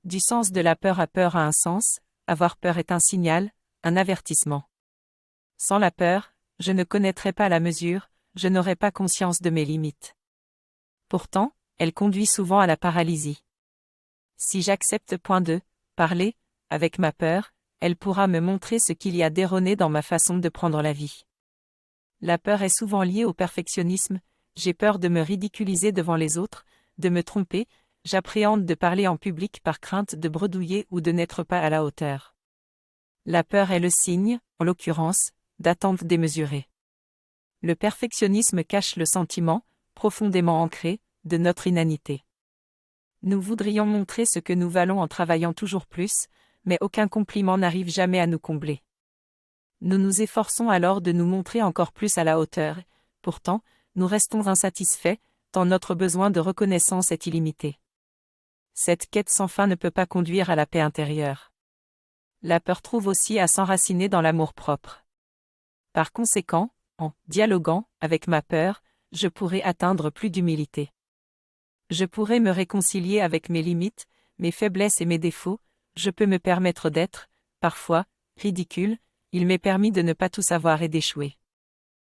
Du sens de la peur à peur a un sens, avoir peur est un signal, un avertissement. Sans la peur, je ne connaîtrais pas la mesure, je n'aurais pas conscience de mes limites. Pourtant, elle conduit souvent à la paralysie. Si j'accepte point de parler avec ma peur, elle pourra me montrer ce qu'il y a d'erroné dans ma façon de prendre la vie. La peur est souvent liée au perfectionnisme, j'ai peur de me ridiculiser devant les autres, de me tromper, j'appréhende de parler en public par crainte de bredouiller ou de n'être pas à la hauteur. La peur est le signe, en l'occurrence, d'attente démesurée. Le perfectionnisme cache le sentiment, profondément ancré, de notre inanité. Nous voudrions montrer ce que nous valons en travaillant toujours plus, mais aucun compliment n'arrive jamais à nous combler. Nous nous efforçons alors de nous montrer encore plus à la hauteur, pourtant, nous restons insatisfaits, tant notre besoin de reconnaissance est illimité. Cette quête sans fin ne peut pas conduire à la paix intérieure. La peur trouve aussi à s'enraciner dans l'amour-propre. Par conséquent, en dialoguant avec ma peur, je pourrai atteindre plus d'humilité. Je pourrai me réconcilier avec mes limites, mes faiblesses et mes défauts, je peux me permettre d'être, parfois, ridicule, il m'est permis de ne pas tout savoir et d'échouer.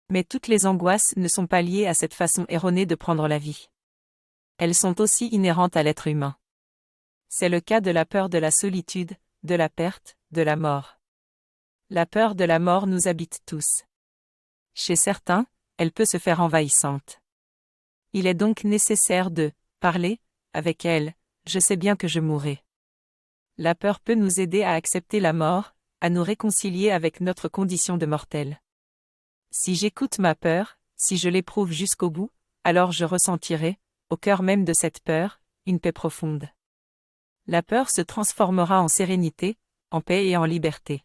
Mais toutes les angoisses ne sont pas liées à cette façon erronée de prendre la vie. Elles sont aussi inhérentes à l'être humain. C'est le cas de la peur de la solitude, de la perte, de la mort. La peur de la mort nous habite tous. Chez certains, elle peut se faire envahissante. Il est donc nécessaire de parler avec elle, je sais bien que je mourrai. La peur peut nous aider à accepter la mort, à nous réconcilier avec notre condition de mortel. Si j'écoute ma peur, si je l'éprouve jusqu'au bout, alors je ressentirai, au cœur même de cette peur, une paix profonde. La peur se transformera en sérénité, en paix et en liberté.